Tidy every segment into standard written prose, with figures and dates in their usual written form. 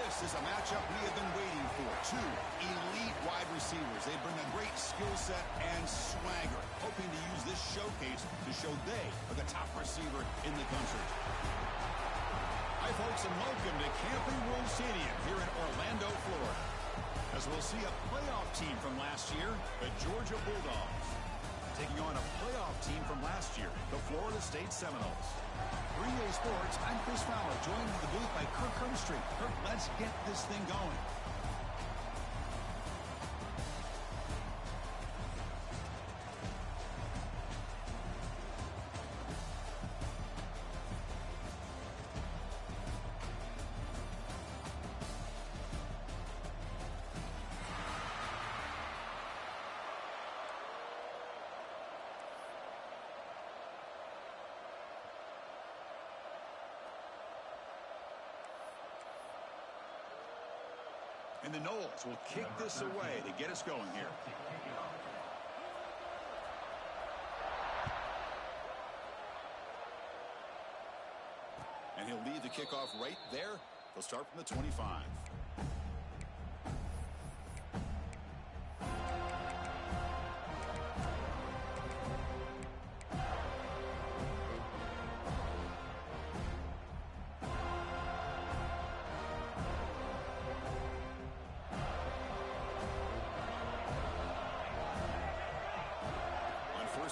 This is a matchup we have been waiting for. Two elite wide receivers. They bring a great skill set and swagger, hoping to use this showcase to show they are the top receiver in the country. Hi, folks, and welcome to Camping World Stadium here in Orlando, Florida. As we'll see a playoff team from last year, the Georgia Bulldogs, taking on a playoff team from last year, the Florida State Seminoles. 3A Sports, I'm Chris Fowler, joined in the booth by Kirk Hermstreet. Kirk, let's get this thing going. And the Noles will kick this away to get us going here. And he'll lead the kickoff right there. They'll start from the 25.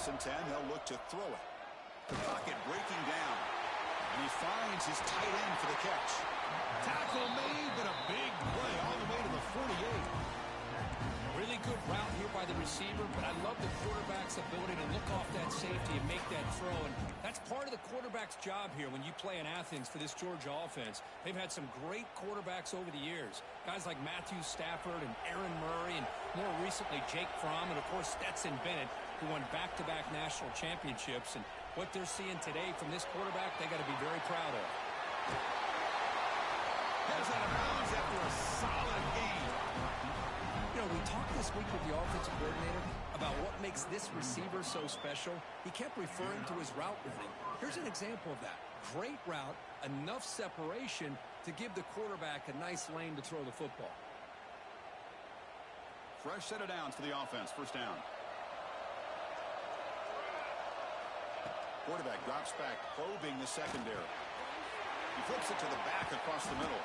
And 10, they'll look to throw it. The pocket breaking down. And he finds his tight end for the catch. Tackle made, but a big play all the way to the 48. Really good route here by the receiver, but I love the quarterback's ability to look off that safety and make that throw. And that's part of the quarterback's job here when you play in Athens for this Georgia offense. They've had some great quarterbacks over the years. Guys like Matthew Stafford and Aaron Murray, and more recently Jake Fromm, and of course Stetson Bennett, who won back-to-back national championships. And what they're seeing today from this quarterback, they got to be very proud of. Heads out of bounds after a solid game. You know, we talked this week with the offensive coordinator about what makes this receiver so special. He kept referring to his route running. Here's an example of that. Great route, enough separation to give the quarterback a nice lane to throw the football. Fresh set of downs for the offense. First down. Quarterback drops back, probing the secondary. He flips it to the back across the middle.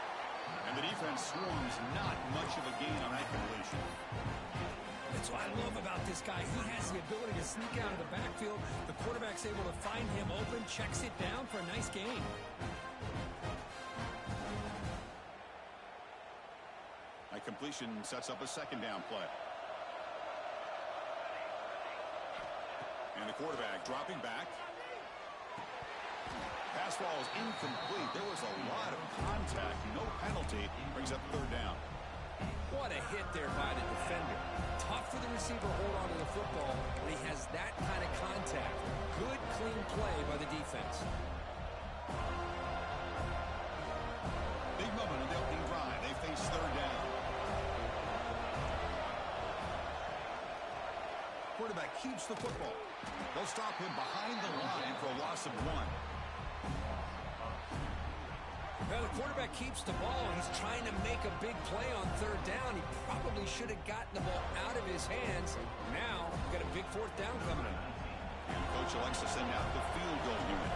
And the defense swarms, not much of a gain on that completion. That's what I love about this guy. He has the ability to sneak out of the backfield. The quarterback's able to find him open, checks it down for a nice gain. That completion sets up a second down play. And the quarterback dropping back. Pass ball is incomplete. There was a lot of contact. No penalty. Brings up third down. What a hit there by the defender. Tough for the receiver to hold on to the football when he has that kind of contact. Good, clean play by the defense. Big moment on the opening drive. They face third down. Quarterback keeps the football. They'll stop him behind the line for a loss of 1. Well, the quarterback keeps the ball. He's trying to make a big play on third down. He probably should have gotten the ball out of his hands. Now, we've got a big fourth down coming in. And coach elects to send out the field goal unit.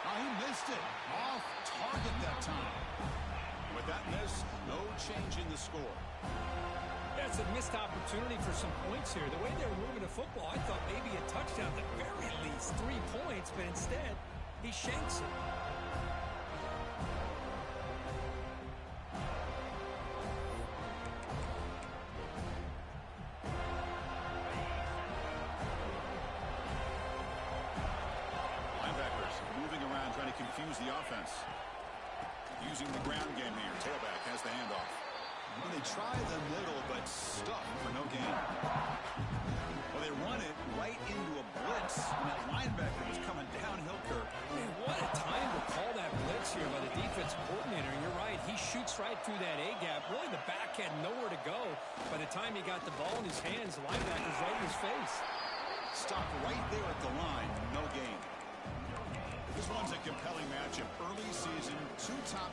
Oh, he missed it. Off target that time. With that miss, no change in the score. That's a missed opportunity for some points here. The way they were moving the football, I thought maybe a touchdown, at the very least 3 points, but instead, he shanks it. Linebackers moving around, trying to confuse the offense. Using the ground game here. Tailback has the handoff. And they try the middle, but stuck for no gain. Well, they run it right into a blitz, and that linebacker was coming downhill curve. Man, what a time to call that blitz here by the defensive coordinator. And you're right, he shoots right through that A-gap. Really, the back had nowhere to go. By the time he got the ball in his hands, the linebacker's right in his face. Stopped right there at the line, no gain. This one's a compelling matchup. Early season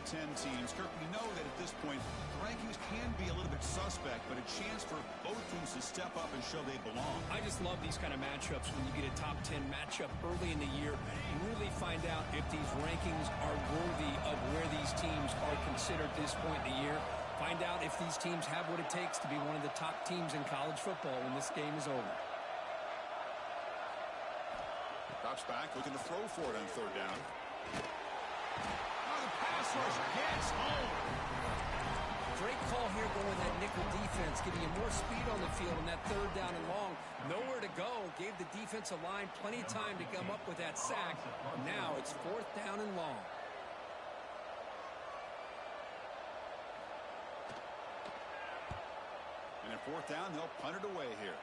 10 teams. Kirk, we know that at this point, the rankings can be a little bit suspect, but a chance for both teams to step up and show they belong. I just love these kind of matchups when you get a top 10 matchup early in the year. You really find out if these rankings are worthy of where these teams are considered at this point in the year. Find out if these teams have what it takes to be one of the top teams in college football when this game is over. Drops back, looking to throw for it on third down. Oh, the pass rush gets home. Great call here going that nickel defense, giving you more speed on the field on that third down and long. Nowhere to go. Gave the defensive line plenty of time to come up with that sack. Now it's fourth down and long. And at fourth down, they'll punt it away here.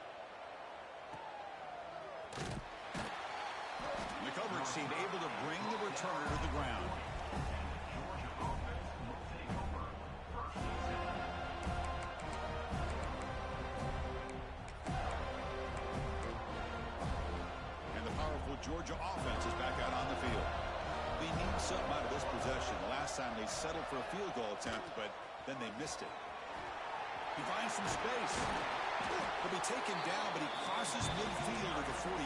The coverage team able to bring the returner to the ground. And the powerful Georgia offense is back out on the field. They need something out of this possession. Last time they settled for a field goal attempt, but then they missed it. He finds some space. He'll be taken down, but he crosses midfield at the 48.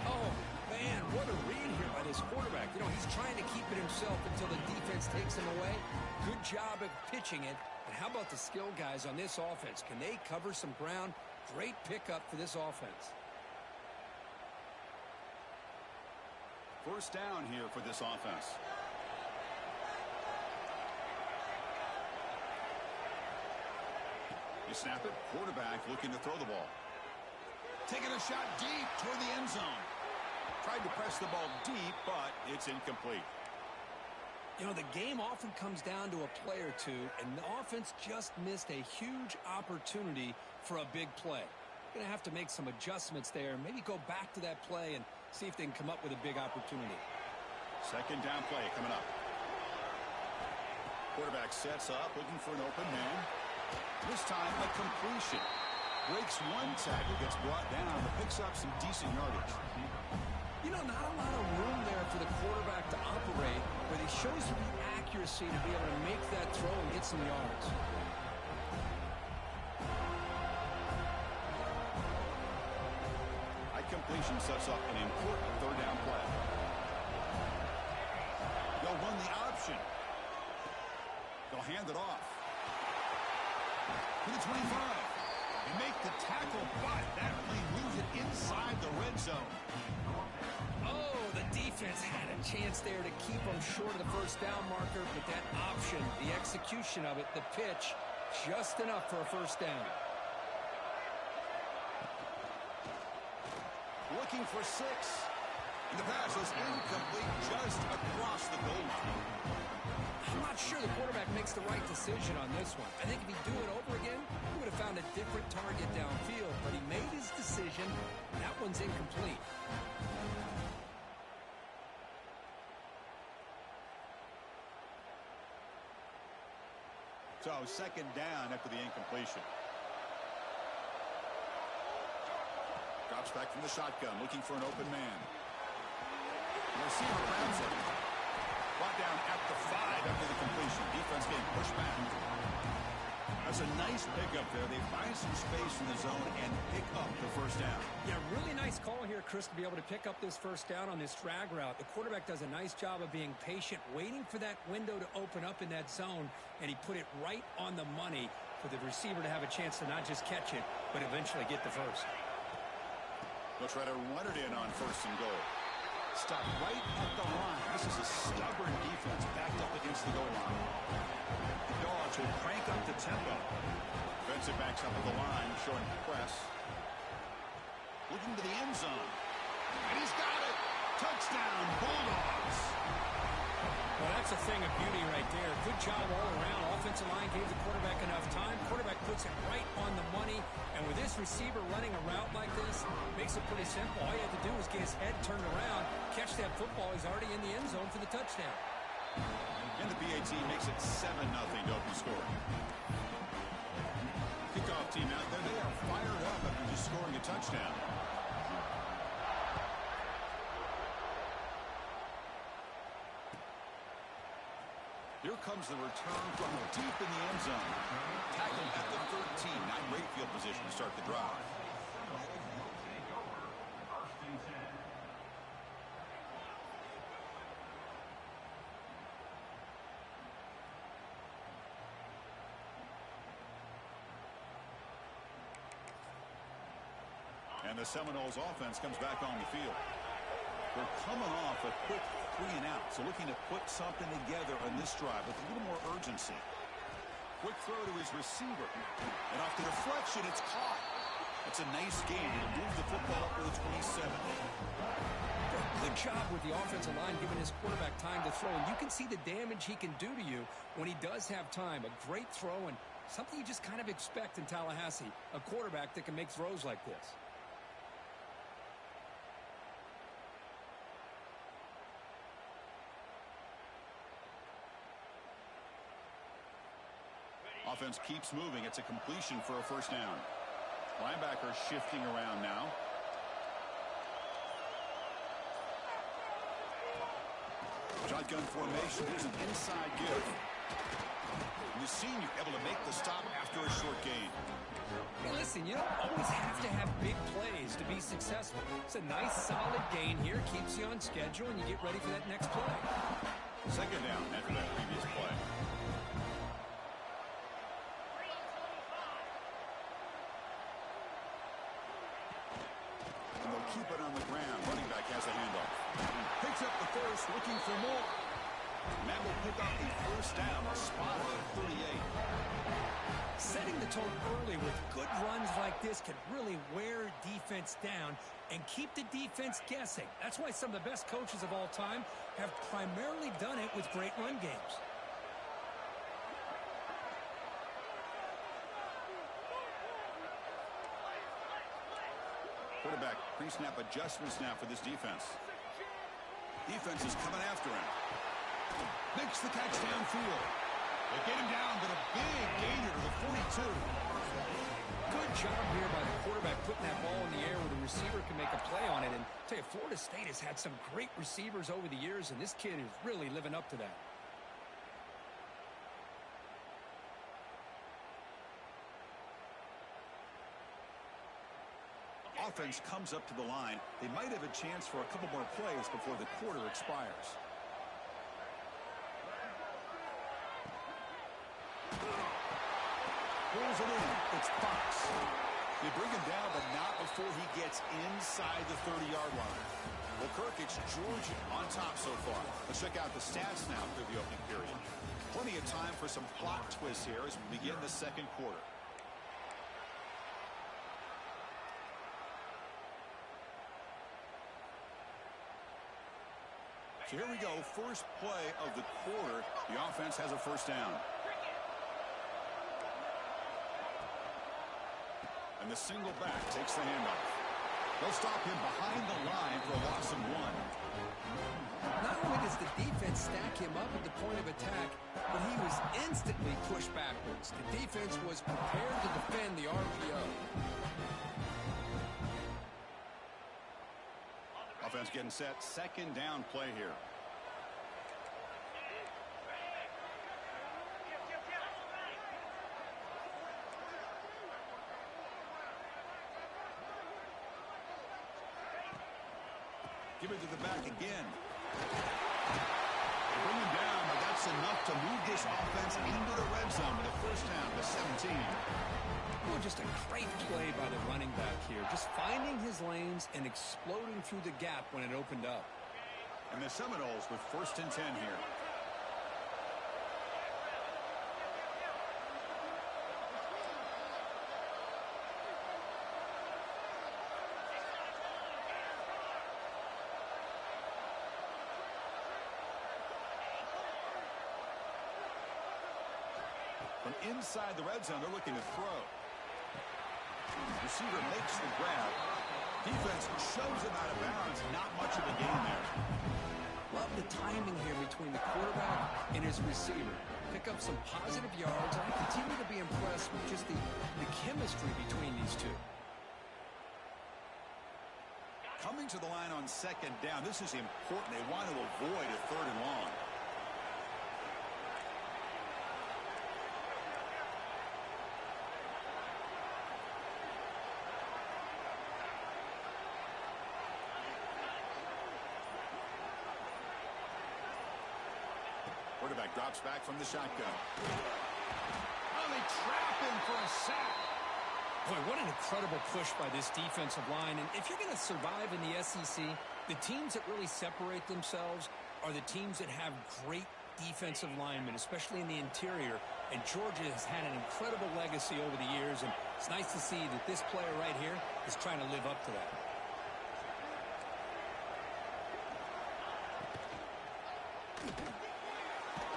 Oh, man, what a read here by this quarterback. You know, he's trying to keep it himself until the defense takes him away. Good job of pitching it. And how about the skill guys on this offense? Can they cover some ground? Great pickup for this offense. First down here for this offense. You snap it, quarterback looking to throw the ball. Taking a shot deep toward the end zone. Tried to press the ball deep, but it's incomplete. You know, the game often comes down to a play or two, and the offense just missed a huge opportunity for a big play. Going to have to make some adjustments there, maybe go back to that play and see if they can come up with a big opportunity. Second down play coming up. Quarterback sets up, looking for an open man. This time, a completion. Breaks one tackle, gets brought down, but picks up some decent yardage. You know, not a lot of room there for the quarterback to operate, but he shows the accuracy to be able to make that throw and get some yards. High completion sets up an important third down play. They'll run the option. They'll hand it off. To the 25. They make the tackle, but that plane moves it inside the red zone. Oh, the defense had a chance there to keep them short of the first down marker, but that option, the execution of it, the pitch, just enough for a first down. Looking for 6. And the pass is incomplete just across the goal line. I'm not sure the quarterback makes the right decision on this one. I think if he'd do it over again, he would have found a different target downfield, but he made his decision. That one's incomplete. So second down after the incompletion. Drops back from the shotgun, looking for an open man. The receiver grabs it. Brought down at the 5 after the completion. Defense getting pushed back. That's a nice pickup there. They find some space in the zone and pick up the first down. Yeah, really nice call here, Chris, to be able to pick up this first down on this drag route. The quarterback does a nice job of being patient, waiting for that window to open up in that zone, and he put it right on the money for the receiver to have a chance to not just catch it, but eventually get the first. They'll try to run it in on first and goal. Stop right at the line. This is a stubborn defense backed up against the goal line. The Dogs will crank up the tempo. Defensive backs up at the line, showing press. Looking to the end zone. And he's got it. Touchdown, Bulldogs. Well, that's a thing of beauty right there. Good job all around. Offensive line gave the quarterback enough time. Quarterback puts it right on the money. And with this receiver running a route like this, makes it pretty simple. All you have to do is get his head turned around, catch that football. He's already in the end zone for the touchdown. And the BAT makes it 7-0 to open score. Kickoff team out there, they are fired up after just scoring a touchdown. Here comes the return from deep in the end zone. Tackled at the 13. Not great field position to start the drive. And the Seminoles offense comes back on the field. They're coming off a quick 3-and-out, so looking to put something together on this drive with a little more urgency. Quick throw to his receiver. And off the deflection, it's caught. It's a nice game. It'll move the football up to the 27. Good job with the offensive line giving his quarterback time to throw. And you can see the damage he can do to you when he does have time. A great throw and something you just kind of expect in Tallahassee. A quarterback that can make throws like this. Offense keeps moving. It's a completion for a first down. Linebacker shifting around now. Shotgun formation. Here's an inside give. And the senior able to make the stop after a short gain. Hey, listen, you don't always have to have big plays to be successful. It's a nice, solid gain here. Keeps you on schedule, and you get ready for that next play. Second down after that previous play. And they'll keep it on the ground. Running back has a handoff. Picks up the first, looking for more. Matt will pick up the first down, a spot at 38. Setting the tone early with good runs like this can really wear defense down and keep the defense guessing. That's why some of the best coaches of all time have primarily done it with great run games. Quarterback pre-snap adjustments now for this defense. Defense is coming after him. Makes the catch downfield. They get him down, but a big gainer to the 42. Good job here by the quarterback putting that ball in the air where the receiver can make a play on it. And I'll tell you, Florida State has had some great receivers over the years, and this kid is really living up to that. Offense comes up to the line. They might have a chance for a couple more plays before the quarter expires. Pulls it in. It's Fox. They bring him down, but not before he gets inside the 30-yard line. Well, Kirk, it's Georgia on top so far. Let's check out the stats now through the opening period. Plenty of time for some plot twists here as we begin the second quarter. So here we go. First play of the quarter. The offense has a first down. And the single back takes the handoff. They'll stop him behind the line for a loss of 1. Not only does the defense stack him up at the point of attack, but he was instantly pushed backwards. The defense was prepared to defend the RPO. Offense getting set. Second down play here. Give it to the back again. Bring him down, but that's enough to move this offense into the red zone with a first down to 17. Well, just a great play by the running back here. Just finding his lanes and exploding through the gap when it opened up. And the Seminoles with first and 10 here. From inside the red zone, they're looking to throw. Receiver makes the grab. Defense shows him out of bounds. Not much of a gain there. Love the timing here between the quarterback and his receiver. Pick up some positive yards. I continue to be impressed with just the chemistry between these two. Coming to the line on second down. This is important. They want to avoid a third and long. Quarterback drops back from the shotgun. Oh, they trap him for a sack. Boy, what an incredible push by this defensive line. And if you're going to survive in the SEC, the teams that really separate themselves are the teams that have great defensive linemen, especially in the interior. And Georgia has had an incredible legacy over the years, and it's nice to see that this player right here is trying to live up to that.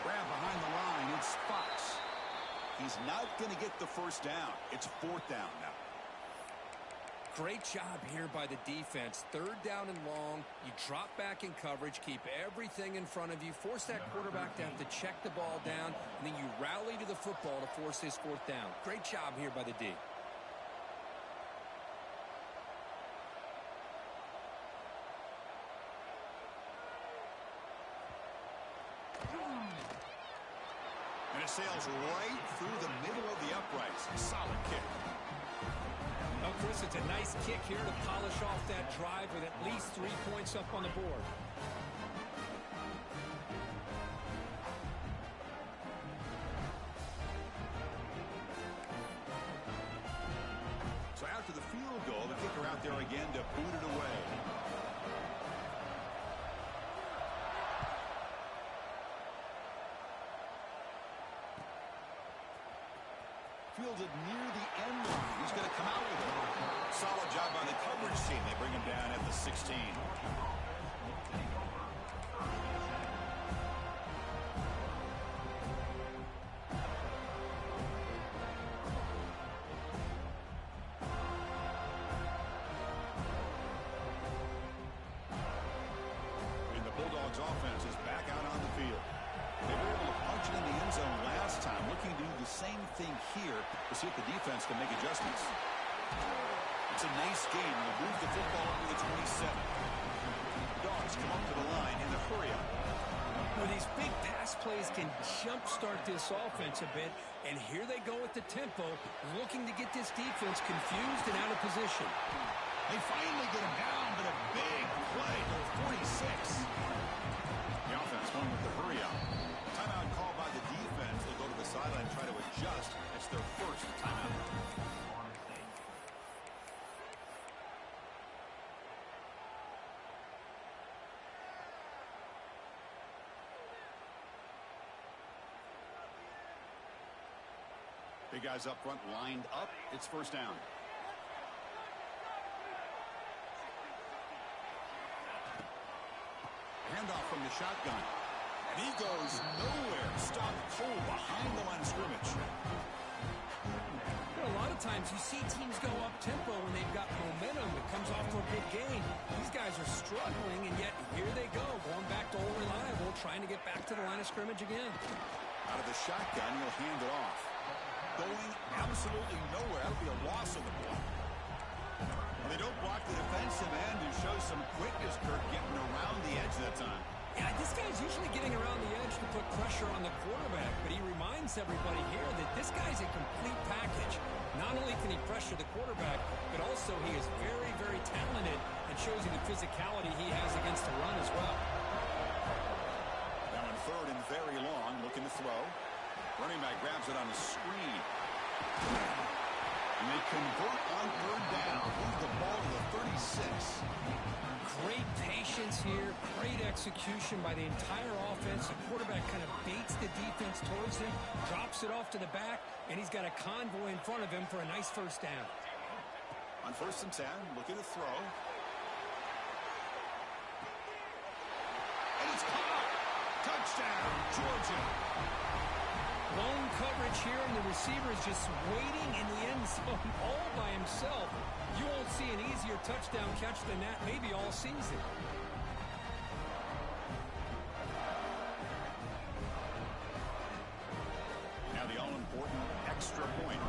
Grab behind the line. It's Fox. He's not going to get the first down. It's 4th down now. Great job here by the defense. 3rd down and long. You drop back in coverage, keep everything in front of you, force that quarterback to have to check the ball down, and then you rally to the football to force this 4th down. Great job here by the D. And it sails right through the middle of the uprights. Solid kick. Oh, Chris, it's a nice kick here to polish off that drive with at least 3 points up on the board. So after the field goal, the kicker out there again to boot it away. Fielded near the end line. He's going to come out with it. Solid job by the coverage team. They bring him down at the 16. And the Bulldogs offense is back out on the field. They were able to punch it in the end zone last time, looking to do the same thing here to see if the defense can make adjustments. It's a nice game. They'll move the football over the 27. Dogs come up to the line in the hurry-up. Well, these big pass plays can jumpstart this offense a bit, and here they go at the tempo, looking to get this defense confused and out of position. They finally get him down, but a big play to 46. The offense going with the hurry-up. Timeout called by the defense. They'll go to the sideline and try to adjust. It's their first timeout. Big guys up front lined up. It's 1st down. Handoff from the shotgun. And he goes nowhere. Stopped cold behind the line of scrimmage. Well, a lot of times you see teams go up-tempo when they've got momentum. It comes off for a big gain. These guys are struggling, and yet here they go, going back to old reliable, trying to get back to the line of scrimmage again. Out of the shotgun, he'll hand it off. Going absolutely nowhere. That'll be a loss of the ball. Well, they don't block the defensive end who shows some quickness, Kirk, getting around the edge that time. Yeah, this guy's usually getting around the edge to put pressure on the quarterback, but he reminds everybody here that this guy's a complete package. Not only can he pressure the quarterback, but also he is very, very talented and shows you the physicality he has against the run as well. Now in 3rd and very long, looking to throw. Running back grabs it on the screen. And they convert on 3rd down. Move the ball to the 36. Great patience here. Great execution by the entire offense. The quarterback kind of baits the defense towards him, drops it off to the back, and he's got a convoy in front of him for a nice 1st down. On 1st and 10, looking to throw. And it's caught. Touchdown, Georgia. Lone coverage here, and the receiver is just waiting in the end zone all by himself. You won't see an easier touchdown catch than that maybe all season. Now the all-important extra point.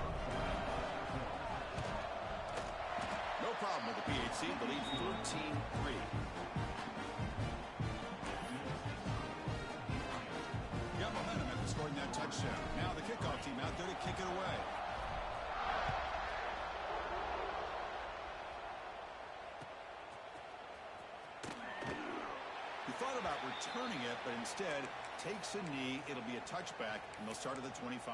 No problem with the PHC. The lead 13-3. Got momentum after scoring that touchdown. Now the kickoff team out there to kick it away. He thought about returning it, but instead takes a knee. It'll be a touchback, and they'll start at the 25.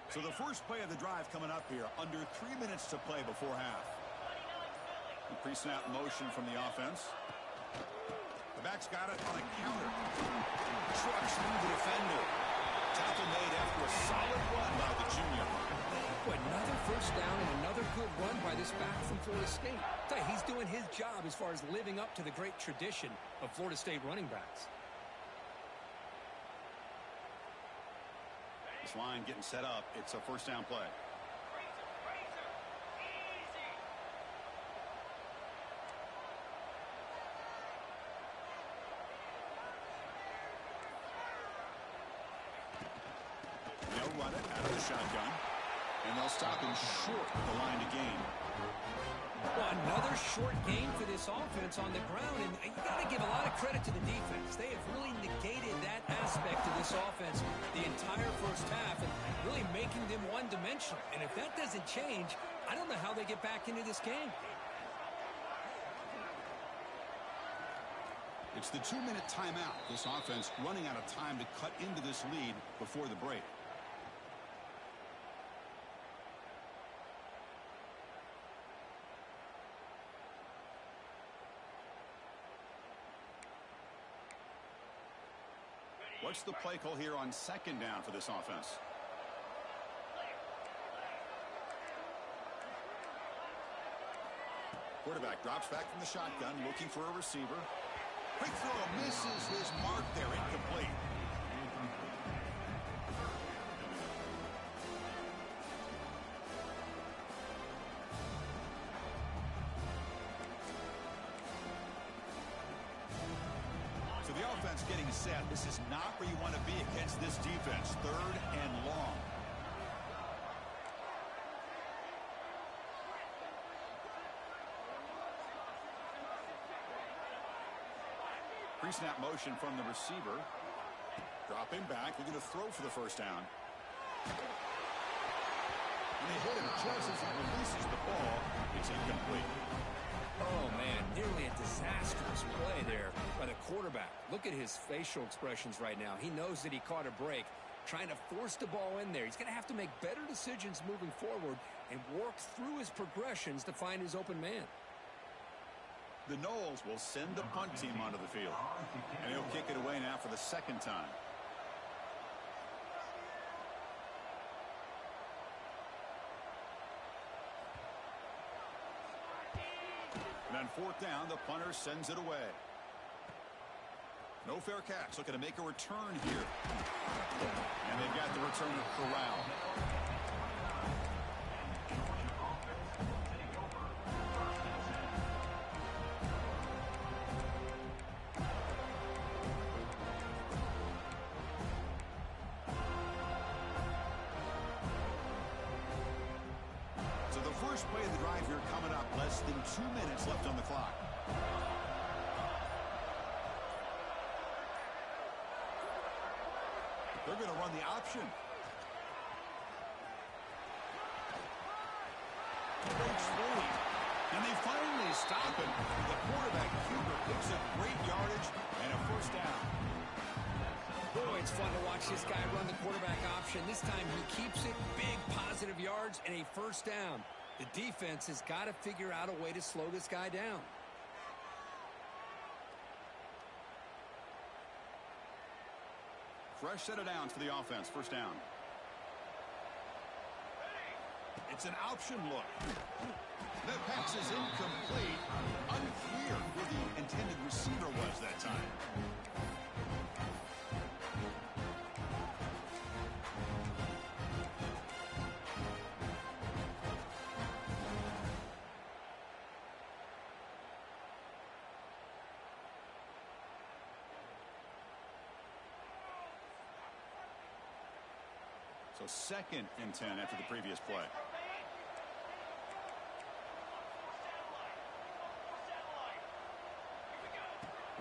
So the first play of the drive coming up here, under 3 minutes to play before half. The pre-snap motion from the offense. The back's got it on a counter. Trucks through the defender. Tackle made after a solid run by the junior. Another first down and another good run by this back from Florida State. He's doing his job as far as living up to the great tradition of Florida State running backs. This line getting set up. It's a first down play. They'll run it out of the shotgun. And they'll stop him short of the line to gain. Well, another short game for this offense on the ground, and you got to give a lot of credit to the defense. They have really negated that aspect of this offense the entire first half and really making them one-dimensional. And if that doesn't change, I don't know how they get back into this game. It's the 2-minute timeout. This offense running out of time to cut into this lead before the break. What's the play call here on second down for this offense? Quarterback drops back from the shotgun, looking for a receiver. Quick throw, misses his mark there, incomplete. So the offense getting set. This is not where you want to be against this defense. Third and long. Pre-snap motion from the receiver. Dropping back. They're going to throw for the first down. And they hit him just as he releases the ball. It's incomplete. Oh, man, nearly a disastrous play there by the quarterback. Look at his facial expressions right now. He knows that he caught a break, trying to force the ball in there. He's going to have to make better decisions moving forward and work through his progressions to find his open man. The Noles will send the punt team onto the field. And he'll kick it away now for the second time. And on fourth down, the punter sends it away. No fair catch. Looking to make a return here. And they've got the returner corralled. So the first play of the drive here coming up. Less than 2 minutes left on the clock. They're going to run the option. Breaks through. And they finally stop him. The quarterback, Huber, picks up great yardage and a first down. Boy, it's fun to watch this guy run the quarterback option. This time he keeps it, big positive yards, and a first down. The defense has got to figure out a way to slow this guy down. Fresh set of downs for the offense. First down. It's an option look. That pass is incomplete. Unclear who the intended receiver was that time. So 2nd and 10 after the previous play.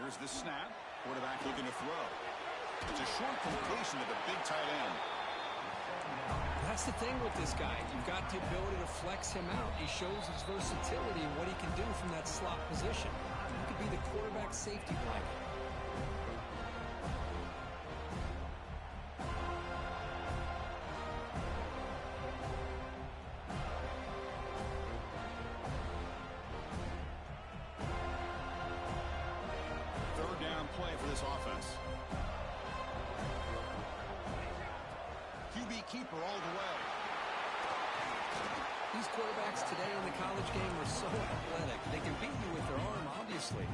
Here's the snap. Quarterback looking to throw. It's a short completion to the big tight end. That's the thing with this guy. You've got the ability to flex him out. He shows his versatility and what he can do from that slot position. He could be the quarterback safety blanket. Third down play for this offense. QB keeper all the way. These quarterbacks today in the college game are so athletic. They can beat you with their arm, obviously.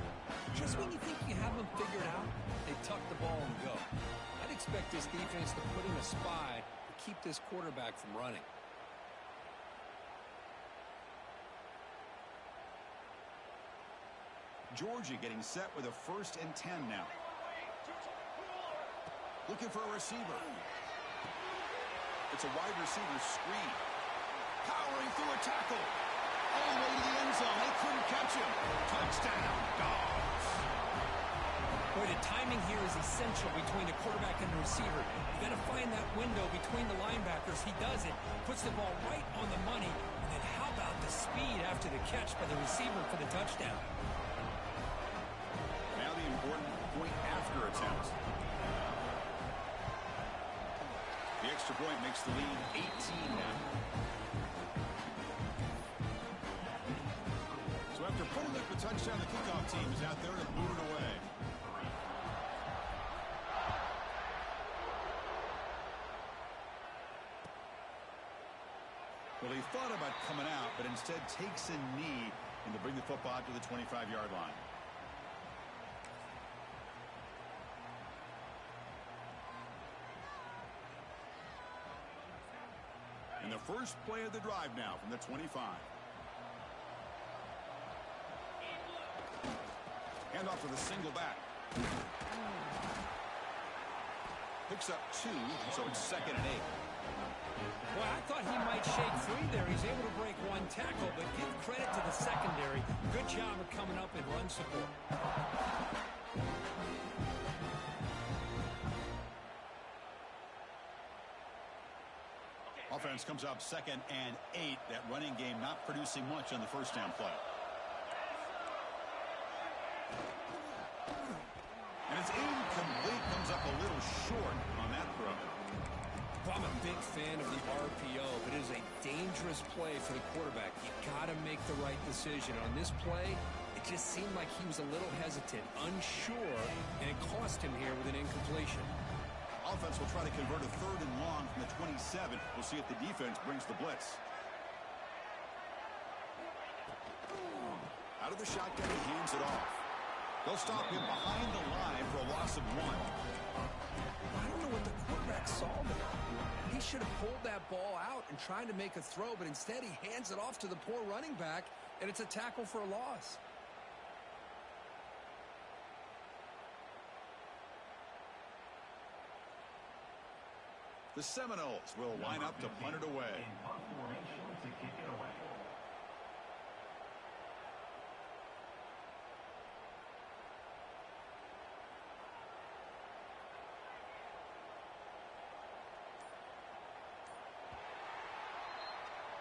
Just when you think you have them figured out, they tuck the ball and go. I'd expect this defense to put in a spy to keep this quarterback from running. Georgia getting set with a 1st and 10 now. Looking for a receiver. It's a wide receiver screen. Powering through a tackle. All the way to the end zone. They couldn't catch him. Touchdown, Dogs. Boy, the timing here is essential between the quarterback and the receiver. You got to find that window between the linebackers. He does it. Puts the ball right on the money. And then how about the speed after the catch by the receiver for the touchdown? Now the important point after attempt. The extra point makes the lead 18 now. So after putting up a touchdown, the kickoff team is out there to boot it away. Well, he thought about coming out, but instead takes a knee and to bring the football out to the 25-yard line. And the first play of the drive now from the 25. Hand off to the single back. Picks up 2, so it's 2nd and 8. Well, I thought he might shake free there. He's able to break one tackle, but give credit to the secondary. Good job of coming up in run support. Offense comes up 2nd and 8. That running game not producing much on the first down play. And it's incomplete. Comes up a little short on that throw. Well, I'm a big fan of the RPO, but it is a dangerous play for the quarterback. You got to make the right decision. On this play, it just seemed like he was a little hesitant, unsure, and it cost him here with an incompletion. Offense will try to convert a 3rd and long from the 27. We'll see if the defense brings the blitz. Out of the shotgun, he hands it off. They'll stop him behind the line for a loss of 1. I don't know what the quarterback saw there. He should have pulled that ball out and tried to make a throw, but instead he hands it off to the poor running back, and it's a tackle for a loss. The Seminoles will line up to punt it away.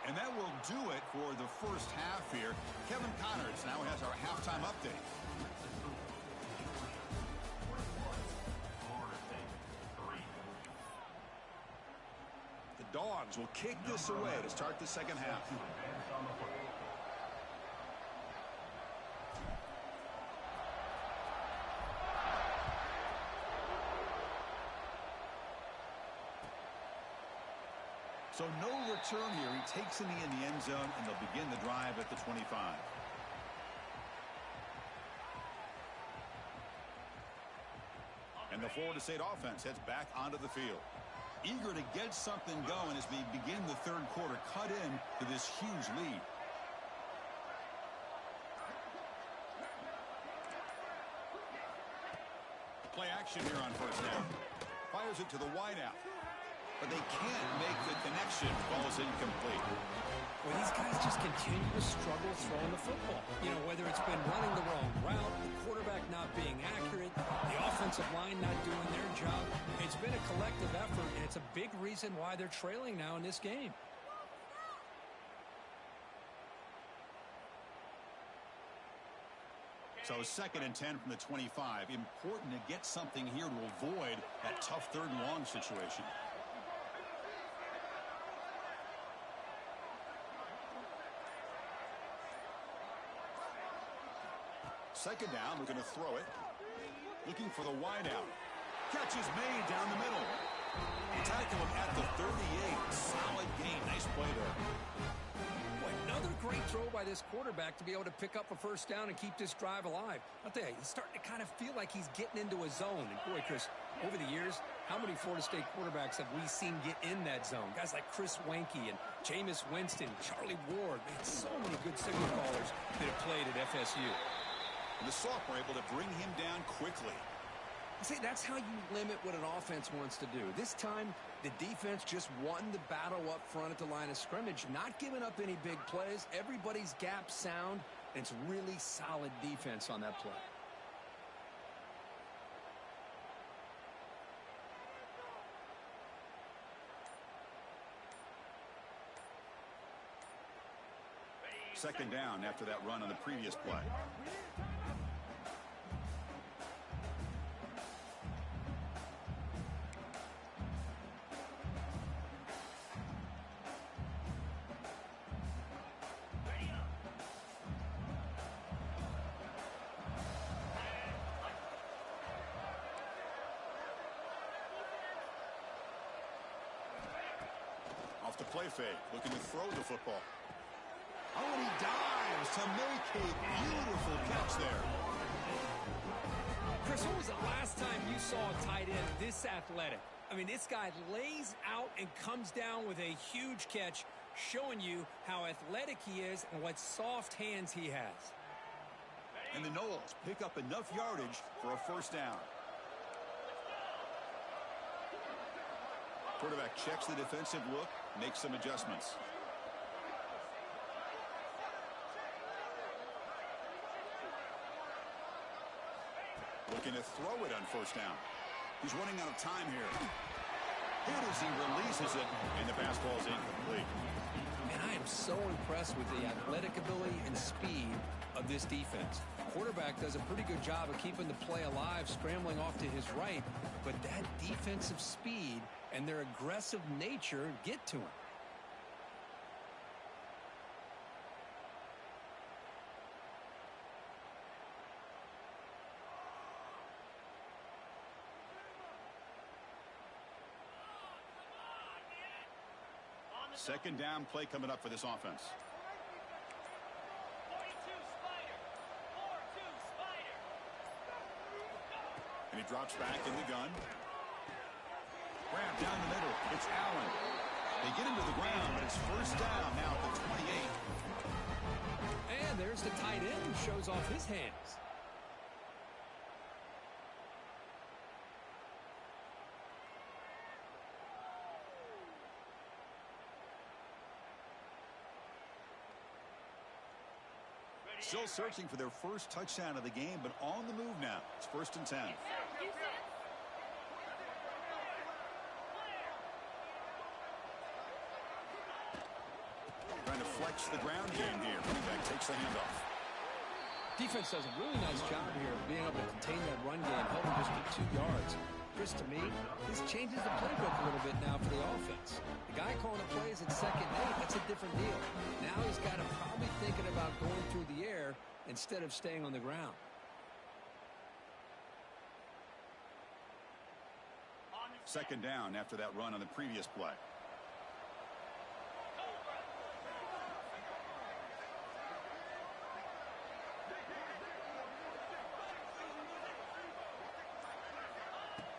And that will do it for the first half here. Kevin Connors now has our halftime update. The Dogs will kick this away to start the second half. So no return here. He takes a knee in the end zone, and they'll begin the drive at the 25. And the Florida State offense heads back onto the field. Eager to get something going as we begin the third quarter, cut in to this huge lead. Play action here on first down. Fires it to the wideout. But they can't make the connection. Ball's incomplete. Well, these guys just continue to struggle throwing the football. You know, whether it's been running the wrong route, the quarterback not being accurate, the offensive line not doing their job. It's been a collective effort, and it's a big reason why they're trailing now in this game. So 2nd and 10 from the 25. Important to get something here to avoid that tough 3rd and long situation. Second down, looking to throw it. Looking for the wide out. Catch is made down the middle. They tackle him at the 38. Solid gain. Nice play there. Boy, another great throw by this quarterback to be able to pick up a first down and keep this drive alive. I'll tell you, he's starting to kind of feel like he's getting into a zone. And boy, Chris, over the years, how many Florida State quarterbacks have we seen get in that zone? Guys like Chris Wenke and Jameis Winston, Charlie Ward. Man, so many good signal callers that have played at FSU. And the sophomore able to bring him down quickly. See, that's how you limit what an offense wants to do. This time, the defense just won the battle up front at the line of scrimmage, not giving up any big plays. Everybody's gap sound, and it's really solid defense on that play. Second down after that run on the previous play. Off the play fake, looking to throw the football. Oh, and he dives to make a beautiful catch there. Chris, when was the last time you saw a tight end this athletic? I mean, this guy lays out and comes down with a huge catch, showing you how athletic he is and what soft hands he has. And the Noles pick up enough yardage for a first down. Quarterback checks the defensive look, makes some adjustments. Looking to throw it on first down. He's running out of time here. Hit as he releases it, and the pass ball is incomplete. Man, I am so impressed with the athletic ability and speed of this defense. Quarterback does a pretty good job of keeping the play alive, scrambling off to his right, but that defensive speed and their aggressive nature get to him. Second down play coming up for this offense. And he drops back in the gun. Grab down the middle. It's Allen. They get him to the ground, but it's first down now at the 28. And there's the tight end who shows off his hands. Still searching for their first touchdown of the game, but on the move now. It's 1st and 10. Trying to flex the ground game here. Running back takes the handoff. Defense does a really nice job here of being able to contain that run game, helping just for 2 yards. Chris, to me, this changes the playbook a little bit now for the offense. The guy calling the plays at 2nd and 8, that's a different deal. Now he's got to probably thinking about going through the air instead of staying on the ground. Second down after that run on the previous play.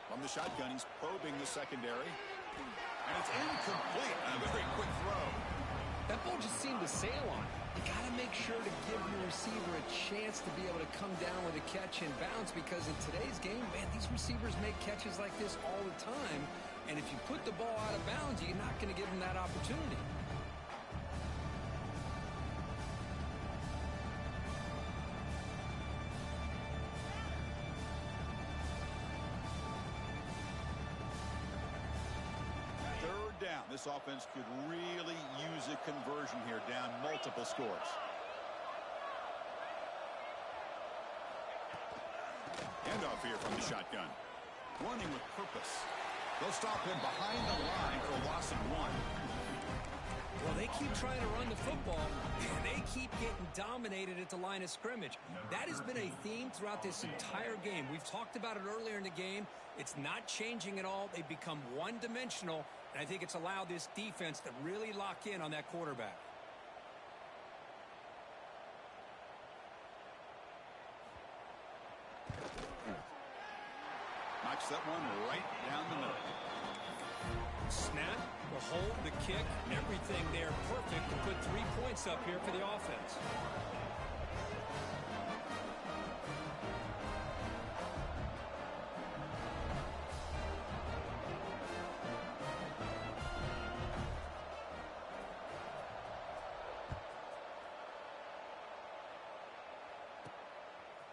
From the shotgun, he's probing the secondary. And it's incomplete. A very quick throw. That ball just seemed to sail on. You got to make sure to give your receiver a chance to be able to come down with a catch and bounce, because in today's game, man, these receivers make catches like this all the time. And if you put the ball out of bounds, you're not going to give them that opportunity. This offense could really use a conversion here, down multiple scores. Handoff here from the shotgun. Running with purpose. They'll stop him behind the line for a loss of 1. Well, they keep trying to run the football, and they keep getting dominated at the line of scrimmage. That has been a theme throughout this entire game. We've talked about it earlier in the game. It's not changing at all. They've become one-dimensional, and I think it's allowed this defense to really lock in on that quarterback. Knocks that one right down the middle. Snap, the hold, the kick, and everything there perfect to put 3 points up here for the offense.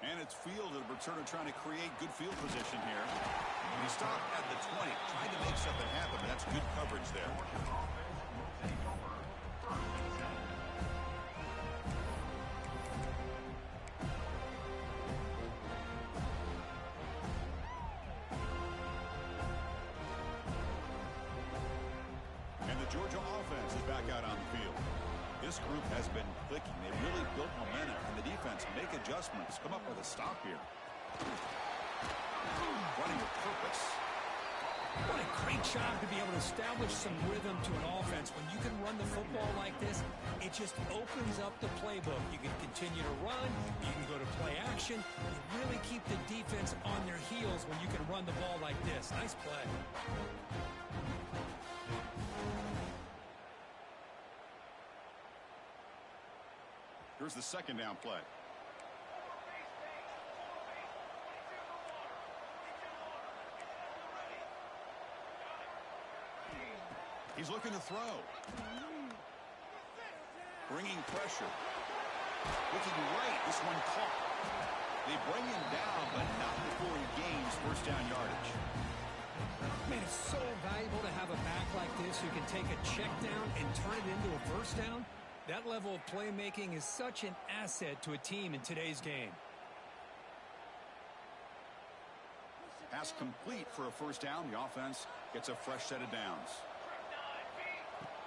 And it's fielded. Returner trying to create good field position here. He stopped at the 20, trying to make something happen, but that's good coverage there. And the Georgia offense is back out on the field. This group has been clicking. They really built momentum, and the defense make adjustments. Come up with a stop here. Running with purpose. What a great job to be able to establish some rhythm to an offense. When you can run the football like this, it just opens up the playbook. You can continue to run. You can go to play action. You really keep the defense on their heels when you can run the ball like this. Nice play. Here's the second down play. He's looking to throw. Bringing pressure. Looking right. This one caught. They bring him down, but not before he gains first down yardage. Man, it's so valuable to have a back like this who can take a check down and turn it into a first down. That level of playmaking is such an asset to a team in today's game. Pass complete for a first down. The offense gets a fresh set of downs.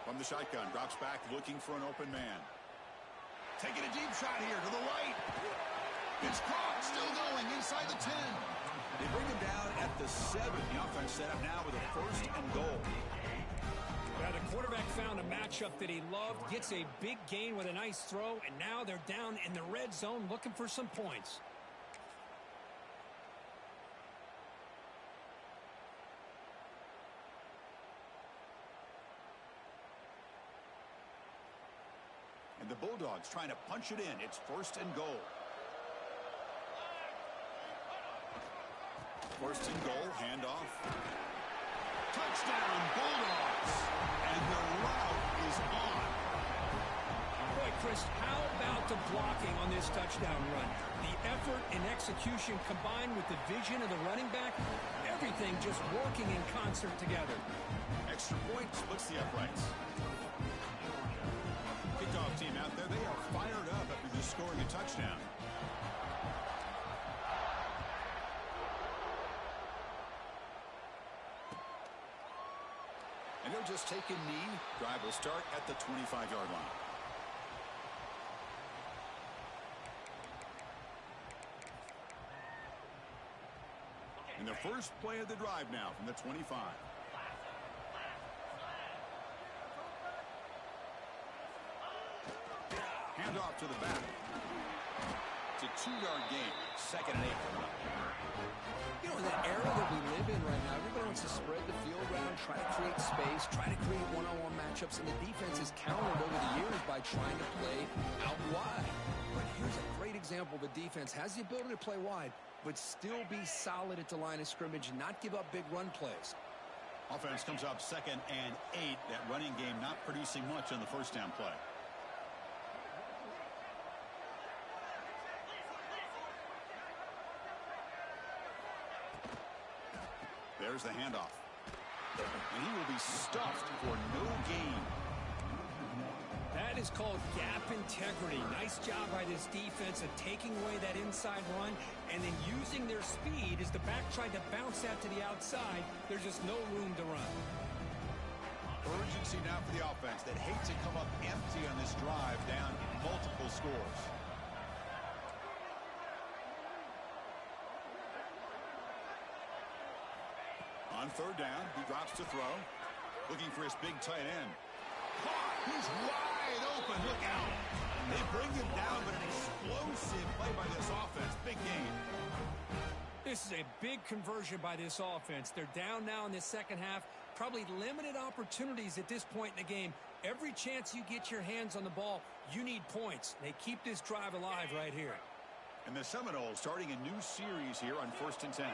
From the shotgun, drops back looking for an open man. Taking a deep shot here to the right. It's caught, still going inside the 10. They bring him down at the 7. The offense set up now with a first and goal. Yeah, the quarterback found a matchup that he loved, gets a big gain with a nice throw, and now they're down in the red zone looking for some points. And the Bulldogs trying to punch it in. It's first and goal. First and goal, handoff. Touchdown, Bulldogs. And the route is on. Boy, Chris, how about the blocking on this touchdown run? The effort and execution combined with the vision of the running back, everything just working in concert together. Extra point splits the uprights. Kickoff team out there, they are fired up after just scoring a touchdown. And they'll just take a knee. Drive will start at the 25-yard line. And the first play of the drive now from the 25. Handoff to the back. It's a 2-yard gain. Second and 8 coming up. You know, in the era that we live in right now, everybody wants to spread the field around, try to create space, try to create one-on-one matchups, and the defense has countered over the years by trying to play out wide. But here's a great example. The defense has the ability to play wide, but still be solid at the line of scrimmage and not give up big run plays. Offense comes up second and 8. That running game not producing much on the first down play. There's the handoff. And he will be stuffed for no is called gap integrity. Nice job by this defense of taking away that inside run and then using their speed as the back tried to bounce that to the outside. There's just no room to run. Urgency now for the offense that hate to come up empty on this drive down multiple scores. On third down, he drops to throw. Looking for his big tight end. He's wide open. Look out. They bring him down, but an explosive play by this offense. Big game. This is a big conversion by this offense. They're down now in the second half. Probably limited opportunities at this point in the game. Every chance you get your hands on the ball, you need points. They keep this drive alive right here. And the Seminoles starting a new series here on 1st and 10.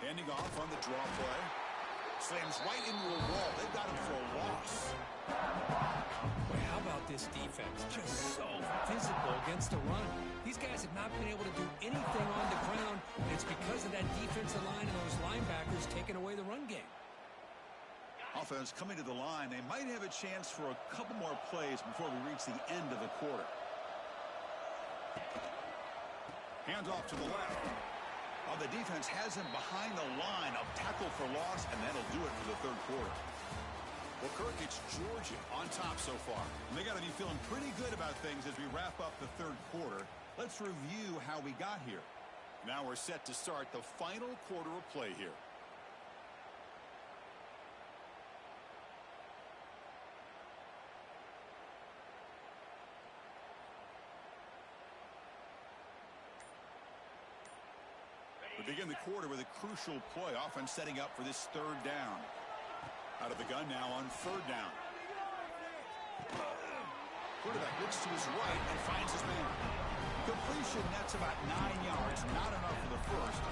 Handing off on the draw play. Slams right into a wall. They've got him for a loss. Boy, how about this defense? Just so physical against the run. These guys have not been able to do anything on the ground, and it's because of that defensive line and those linebackers taking away the run game. Offense coming to the line. They might have a chance for a couple more plays before we reach the end of the quarter. Hands off to the left. Oh, the defense has him behind the line. A tackle for loss, and that'll do it for the third quarter. Well, Kirk, it's Georgia on top so far. And they got to be feeling pretty good about things as we wrap up the third quarter. Let's review how we got here. Now we're set to start the final quarter of play here. We begin the quarter with a crucial play. Offense setting up for this third down. Out of the gun now on third down. Quarterback looks to his right and finds his man. Completion, that's about 9 yards. Not enough for the first.